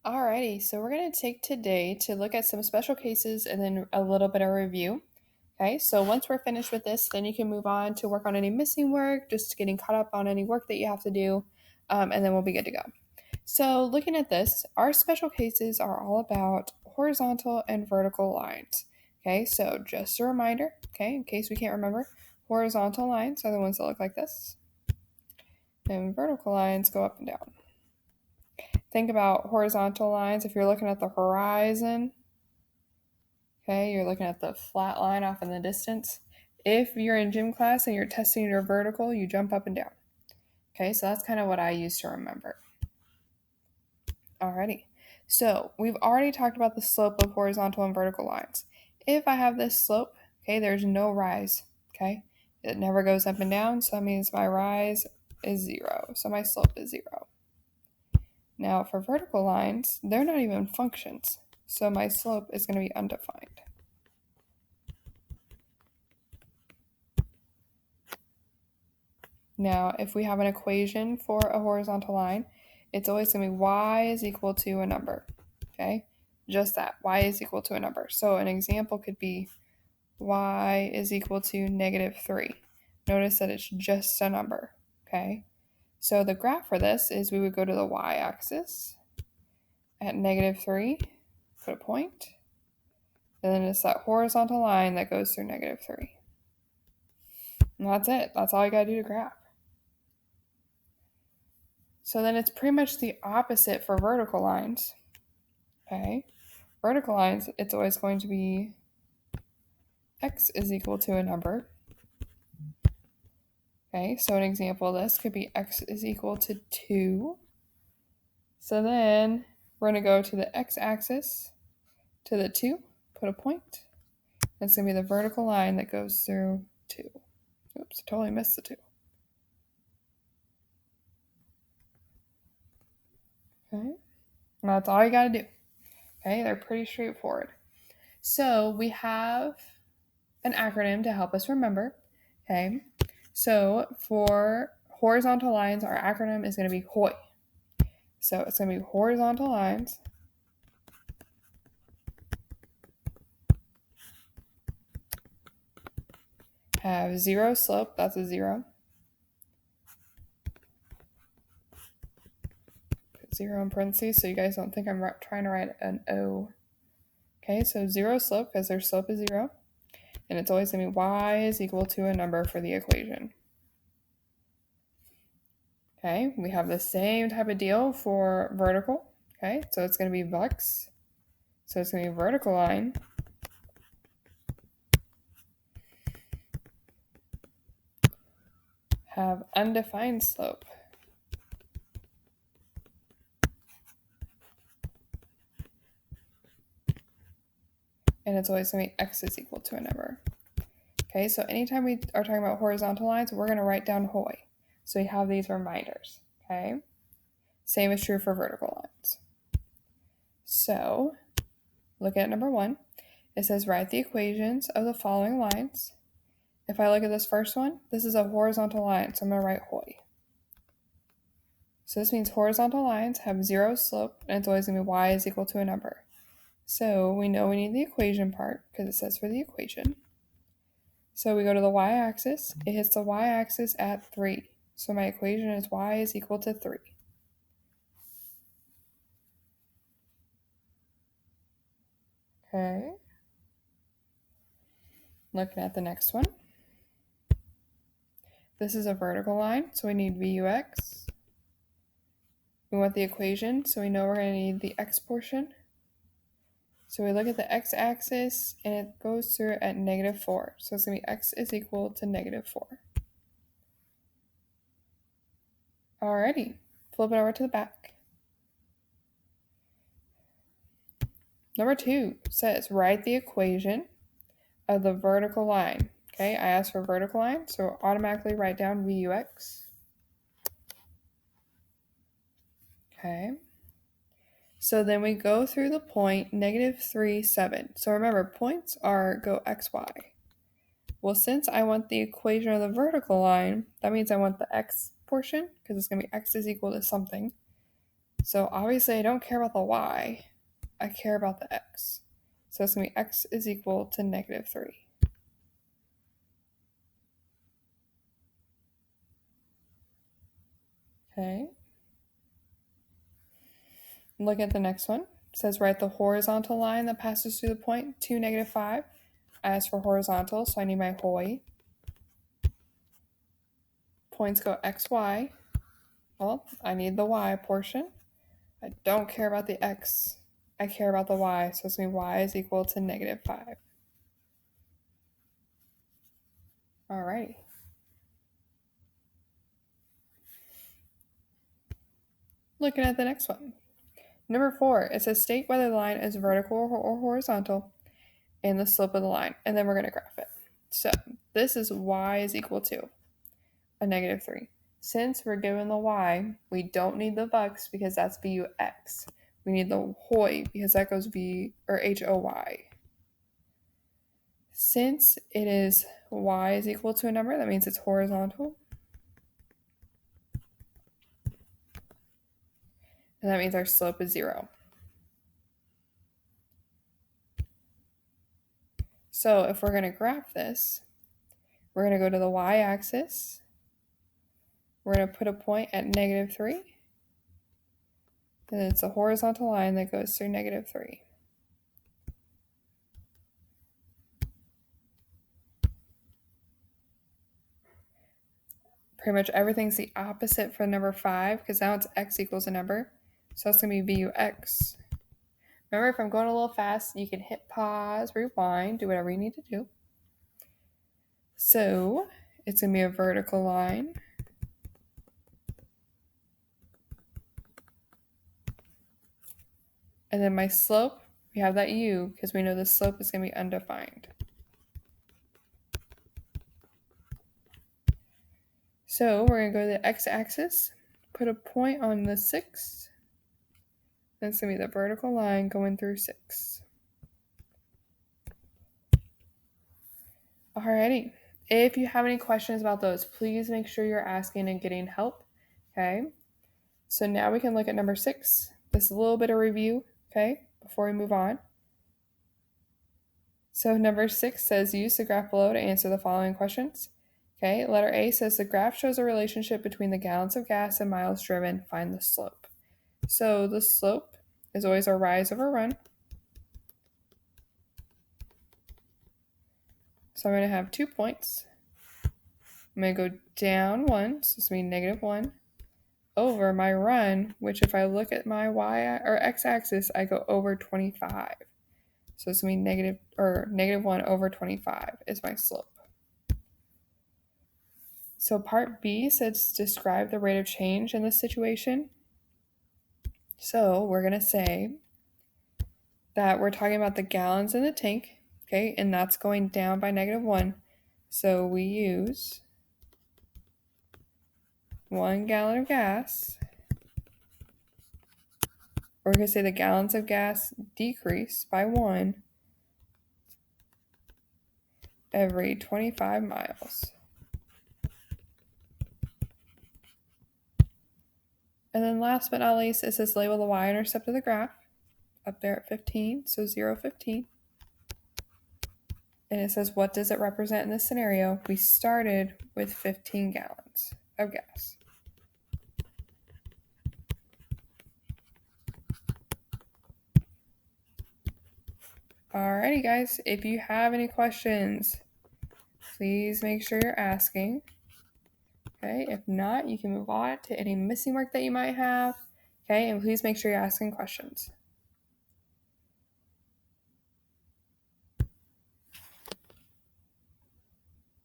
Alrighty, so we're going to take today to look at some special cases and then a little bit of review. Okay, so once we're finished with this, then you can move on to work on any missing work, just getting caught up on any work that you have to do, and then we'll be good to go. So, looking at this, our special cases are all about horizontal and vertical lines. Okay, so just a reminder, okay, in case we can't remember, horizontal lines are the ones that look like this, and vertical lines go up and down. Think about horizontal lines if you're looking at the horizon. Okay, you're looking at the flat line off in the distance. If you're in gym class and you're testing your vertical, you jump up and down. Okay, so that's kind of what I use to remember. Alrighty, so we've already talked about the slope of horizontal and vertical lines. If I have this slope, okay, there's no rise. Okay, it never goes up and down, so that means my rise is 0. So my slope is 0. Now for vertical lines, they're not even functions, so my slope is going to be undefined. Now, if we have an equation for a horizontal line, it's always going to be y is equal to a number, okay? Just that, y is equal to a number. So an example could be y is equal to -3. Notice that it's just a number, okay? So the graph for this is we would go to the y-axis at -3, put a point, and then it's that horizontal line that goes through -3. And that's it. That's all you got to do to graph. So then it's pretty much the opposite for vertical lines. Okay, vertical lines, it's always going to be x is equal to a number. Okay, so an example of this could be x is equal to 2. So then we're going to go to the x-axis, to the 2, put a point. It's going to be the vertical line that goes through 2. Oops, I totally missed the 2. Okay, and that's all you got to do. Okay, they're pretty straightforward. So we have an acronym to help us remember. Okay, so for horizontal lines, our acronym is going to be HOI. So it's going to be horizontal lines have 0 slope, that's a 0. Put 0 in parentheses so you guys don't think I'm trying to write an O. Okay, so 0 slope because their slope is 0. And it's always going to be y is equal to a number for the equation. Okay, we have the same type of deal for vertical. Okay, so it's going to be vex. So it's going to be vertical line have undefined slope. And it's always going to be x is equal to a number. Okay, so anytime we are talking about horizontal lines, we're going to write down HOI. So you have these reminders, okay? Same is true for vertical lines. So look at number 1. It says write the equations of the following lines. If I look at this first one, this is a horizontal line, so I'm going to write HOI. So this means horizontal lines have 0 slope, and it's always going to be y is equal to a number. So we know we need the equation part because it says for the equation. So we go to the y-axis. It hits the y-axis at 3. So my equation is y is equal to 3. Okay. Looking at the next one. This is a vertical line, so we need VUX. We want the equation, so we know we're going to need the x portion. So we look at the x-axis, and it goes through at -4. So it's going to be x is equal to -4. Alrighty, flip it over to the back. Number 2 says write the equation of the vertical line. Okay, I asked for vertical line, so automatically write down VUX. Okay. So then we go through the point -3, 7. So remember, points are go x, y. Well, since I want the equation of the vertical line, that means I want the x portion, because it's going to be x is equal to something. So obviously I don't care about the y, I care about the x. So it's going to be x is equal to negative 3. Okay. Look at the next one. It says write the horizontal line that passes through the point 2, negative 5. I asked for horizontal, so I need my hoi. Points go x, y. Well, I need the y portion. I don't care about the x. I care about the y, so it's going to be y is equal to negative 5. Alrighty. Looking at the next one. Number 4, it says state whether the line is vertical or horizontal and the slope of the line, and then we're going to graph it. So this is y is equal to a negative 3. Since we're given the y, we don't need the vux because that's vux. We need the hoi because that goes v or hoi. Since it is y is equal to a number, that means it's horizontal. And that means our slope is 0. So if we're going to graph this, we're going to go to the y-axis. We're going to put a point at negative 3. And it's a horizontal line that goes through negative 3. Pretty much everything's the opposite for number 5 because now it's x equals a number. So that's going to be vux. Remember, if I'm going a little fast, you can hit pause, rewind, do whatever you need to do. So it's going to be a vertical line. And then my slope, we have that u because we know the slope is going to be undefined. So we're going to go to the x-axis, put a point on the 6. That's going to be the vertical line going through 6. Alrighty. If you have any questions about those, please make sure you're asking and getting help. Okay. So now we can look at number 6. This is a little bit of review, okay, before we move on. So number 6 says use the graph below to answer the following questions. Okay, letter A says the graph shows a relationship between the gallons of gas and miles driven. Find the slope. So the slope is always a rise over run. So I'm going to have 2 points. I'm going to go down 1, so this means negative 1, over my run, which if I look at my y or x-axis, I go over 25. So it's going to be negative 1 over 25 is my slope. So part B says describe the rate of change in this situation. So we're going to say that we're talking about the gallons in the tank, okay, and that's going down by negative 1. So we use 1 gallon of gas. We're going to say the gallons of gas decrease by 1 every 25 miles. And then last but not least, it says label the y-intercept of the graph up there at 15, so 0, 15. And it says, what does it represent in this scenario? We started with 15 gallons of gas. Alrighty, guys, if you have any questions, please make sure you're asking. Okay, if not, you can move on to any missing work that you might have. Okay, and please make sure you're asking questions.